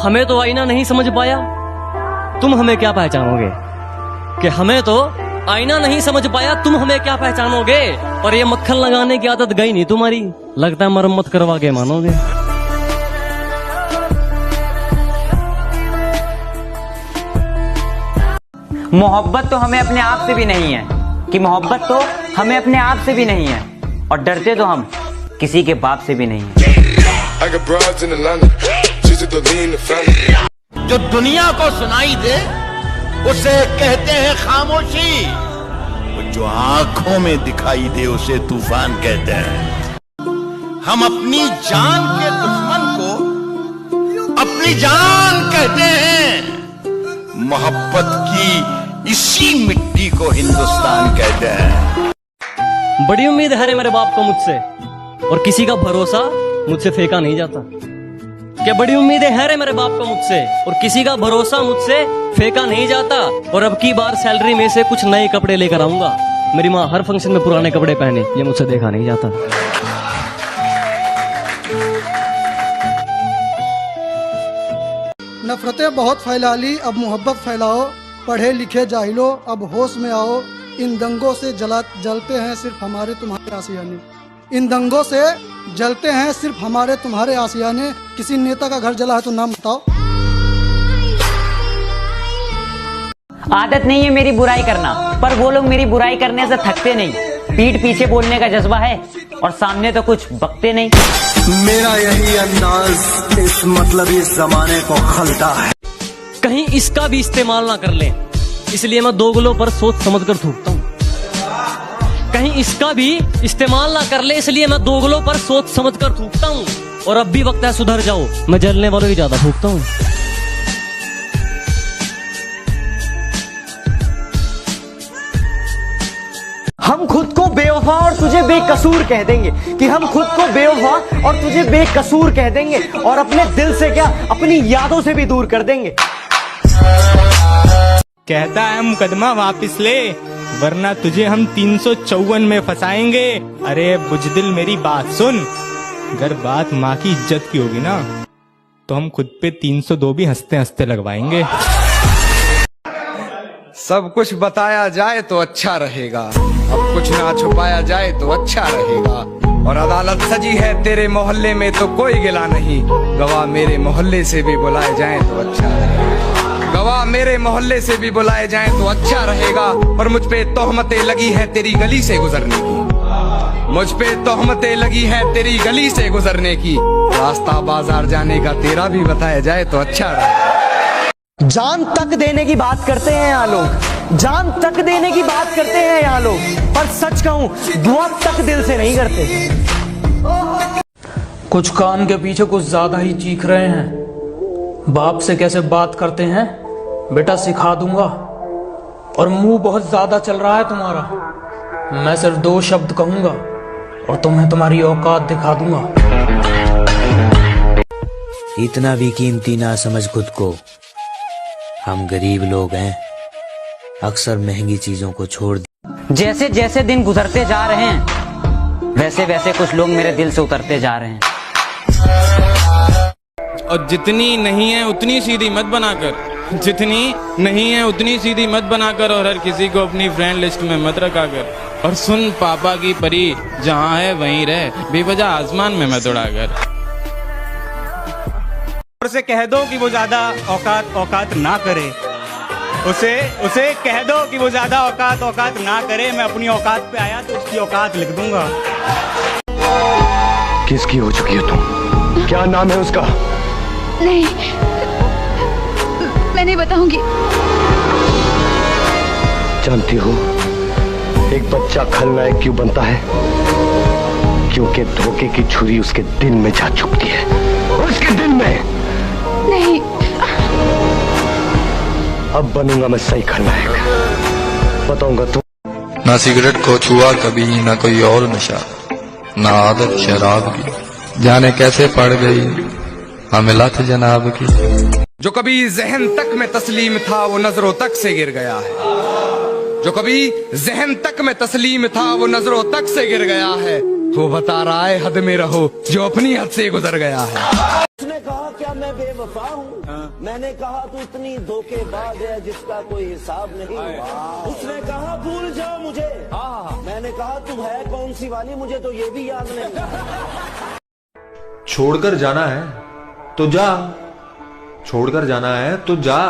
हमें तो आईना नहीं समझ पाया, तुम हमें क्या पहचानोगे। कि हमें तो आईना नहीं समझ पाया, तुम हमें क्या पहचानोगे। और ये मक्खन लगाने की आदत गई नहीं तुम्हारी, लगता है मरम्मत करवा के मानोगे। मोहब्बत तो हमें अपने आप से भी नहीं है, कि मोहब्बत तो हमें अपने आप से भी नहीं है, और डरते तो हम किसी के बाप से भी नहीं है। जो दुनिया को सुनाई दे उसे कहते हैं खामोशी, जो आंखों में दिखाई दे उसे तूफान कहते हैं। हम अपनी जान के दुश्मन को अपनी जान कहते हैं। मोहब्बत की इसी मिट्टी को हिंदुस्तान कहते हैं। बड़ी उम्मीद है मेरे बाप को मुझसे, और किसी का भरोसा मुझसे फेंका नहीं जाता। क्या बड़ी उम्मीदें है रे मेरे बाप को मुझसे, और किसी का भरोसा मुझसे फेंका नहीं जाता। और अब की बार सैलरी में से कुछ नए कपड़े लेकर आऊंगा। मेरी माँ हर फंक्शन में पुराने कपड़े पहने, ये मुझसे देखा नहीं जाता। नफरतें बहुत फैला ली, अब मोहब्बत फैलाओ। पढ़े लिखे जाहिलो, अब होश में आओ। इन दंगों से जलते हैं सिर्फ हमारे तुम्हारे आशियाने। इन दंगों से जलते हैं सिर्फ हमारे तुम्हारे आशियाने। किसी नेता का घर जला है तो नाम बताओ। आदत नहीं है मेरी बुराई करना, पर वो लोग मेरी बुराई करने से थकते नहीं। पीठ पीछे बोलने का जज्बा है और सामने तो कुछ बकते नहीं। मेरा यही अंदाज इस मतलब इस जमाने को खलता है। कहीं इसका भी इस्तेमाल ना कर लें, इसलिए मैं दोगलों पर सोच समझ कर थूकता हूँ। कहीं इसका भी इस्तेमाल ना कर ले, इसलिए मैं दोगलों पर सोच समझ कर थूकता हूँ। और अब भी वक्त है सुधर जाओ, मैं जलने वालों की ज्यादा थूकता हूँ। हम खुद को बेवफा और तुझे बेकसूर कह देंगे, कि हम खुद को बेवफा और तुझे बेकसूर कह देंगे, और अपने दिल से क्या अपनी यादों से भी दूर कर देंगे। कहता है मुकदमा वापिस ले, वरना तुझे हम 354 में फंसाएंगे। अरे बुजदिल मेरी बात सुन, अगर बात माँ की इज्जत की होगी ना, तो हम खुद पे 302 भी हंसते हंसते लगवाएंगे। सब कुछ बताया जाए तो अच्छा रहेगा, अब कुछ ना छुपाया जाए तो अच्छा रहेगा। और अदालत सजी है तेरे मोहल्ले में तो कोई गिला नहीं, गवाह मेरे मोहल्ले से भी बुलाए जाए तो अच्छा रहेगा। गवाह मेरे मोहल्ले से भी बुलाए जाएं तो अच्छा रहेगा। और मुझ पे तोहमतें लगी हैं तेरी गली से गुजरने की, मुझ पे तोहमतें लगी हैं तेरी गली से गुजरने की। रास्ता बाजार जाने का तेरा भी बताया जाए तो अच्छा रहेगा। जान तक देने की बात करते हैं यहाँ लोग, जान तक देने की बात करते हैं यहाँ लोग, पर सच कहूँ दुआ तक दिल से नहीं करते। कुछ कान के पीछे कुछ ज्यादा ही चीख रहे हैं। बाप से कैसे बात करते हैं बेटा सिखा दूंगा। और मुंह बहुत ज्यादा चल रहा है तुम्हारा, मैं सिर्फ 2 शब्द कहूंगा और तुम्हें तुम्हारी औकात दिखा दूंगा। इतना भी कीमती ना समझ खुद को, हम गरीब लोग हैं, अक्सर महंगी चीजों को छोड़। जैसे जैसे दिन गुजरते जा रहे हैं, वैसे वैसे कुछ लोग मेरे दिल से उतरते जा रहे हैं। और जितनी नहीं है उतनी सीधी मत बनाकर, जितनी नहीं है उतनी सीधी मत बनाकर, और हर किसी को अपनी फ्रेंड लिस्ट में मत रखा कर। और सुन पापा की परी, जहाँ है वहीं रह, बेवजह आसमान में मत उड़ाकर। उसे कह दो कि वो ज्यादा औकात ना करे, उसे कह दो कि वो ज्यादा औकात ना करे। मैं अपनी औकात पे आया तो उसकी औकात लिख दूंगा। किसकी हो चुकी है तुम? क्या नाम है उसका? नहीं, मैं नहीं बताऊंगी। जानती हो एक बच्चा खलनायक क्यों बनता है? क्योंकि धोखे की छुरी उसके दिल में जा चुकती है, उसके दिल में। नहीं, अब बनूंगा मैं सही खलनायक, बताऊंगा तुम। ना सिगरेट को छुआ कभी, ना कोई और नशा, ना आदत शराब की, जाने कैसे पड़ गई हमें लत जनाब की। जो कभी जहन तक में तस्लीम था वो नजरों तक से गिर गया है, जो कभी जहन तक में तस्लीम था वो नजरों तक से गिर गया है। वो बता रहा है हद में रहो जो अपनी हद से गुजर गया है। कहा क्या मैं बेवफा हूँ? मैंने कहा तू इतनी धोखेबाज है जिसका कोई हिसाब नहीं। उसने कहा भूल जाओ मुझे। मैंने कहा तू है कौन सी वाली, मुझे तो ये भी याद नहीं। छोड़कर जाना है तो जा, छोड़कर जाना है तो जा।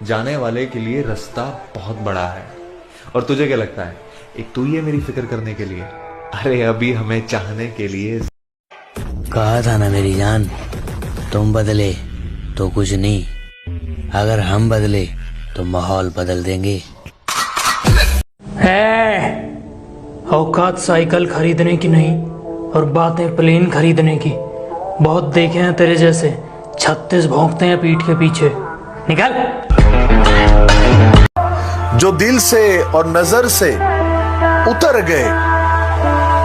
जाने वाले के लिए रास्ता बहुत बड़ा है। और तुझे क्या लगता है एक तू ही है मेरी फिक्र करने के लिए? अरे अभी हमें चाहने के लिए। कहा था ना मेरी जान, तुम बदले तो कुछ नहीं, अगर हम बदले तो माहौल बदल देंगे। है औकात साइकिल खरीदने की नहीं और बातें प्लेन खरीदने की। बहुत देखे हैं तेरे जैसे 36 भौंकते हैं पीठ के पीछे। निकल। जो दिल से और नजर से उतर गए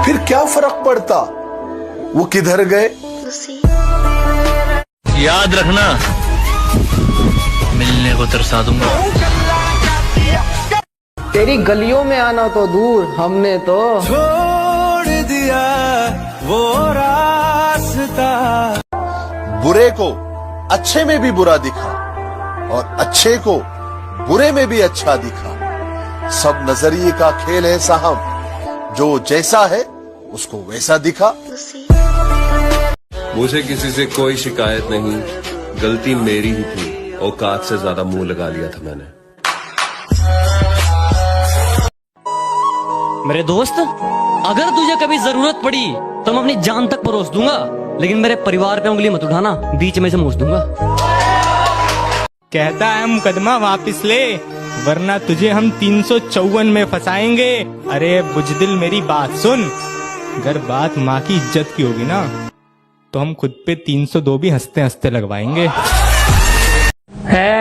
फिर क्या फर्क पड़ता वो किधर गए। याद रखना, मिलने को तरसा दूंगा। तेरी गलियों में आना तो दूर, हमने तो छोड़ दिया वो रास्ता। बुरे को अच्छे में भी बुरा दिखा और अच्छे को बुरे में भी अच्छा दिखा। सब नजरिए का खेल है साहब, जो जैसा है उसको वैसा दिखा। मुझे किसी से कोई शिकायत नहीं, गलती मेरी ही थी, औकात से ज्यादा मुंह लगा लिया था मैंने। मेरे दोस्त, अगर तुझे कभी जरूरत पड़ी तो मैं अपनी जान तक परोस दूंगा, लेकिन मेरे परिवार पे उंगली मत उठाना, बीच में से मूस दूंगा। कहता है मुकदमा वापिस ले, वरना तुझे हम 354 में फंसाएंगे। अरे बुजदिल मेरी बात सुन, अगर बात माँ की इज्जत की होगी ना तो हम खुद पे 302 भी हंसते हंसते लगवाएंगे। है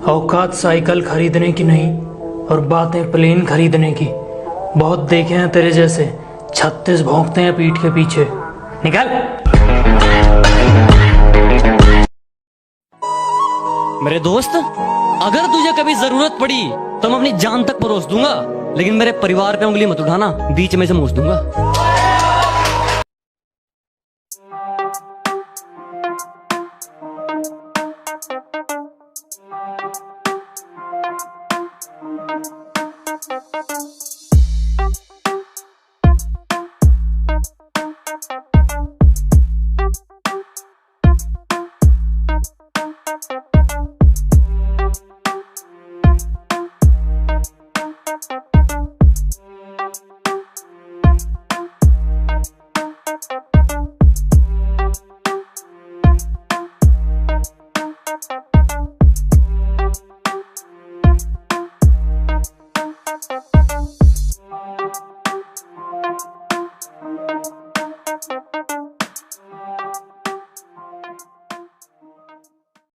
औकात साइकिल खरीदने की नहीं और बातें प्लेन खरीदने की। बहुत देखे हैं तेरे जैसे 36 भौंकते हैं पीठ के पीछे। निकल। मेरे दोस्त, अगर तुझे कभी जरूरत पड़ी तो मैं अपनी जान तक परोस दूंगा, लेकिन मेरे परिवार पे उंगली मत उठाना, बीच में से मूस दूंगा।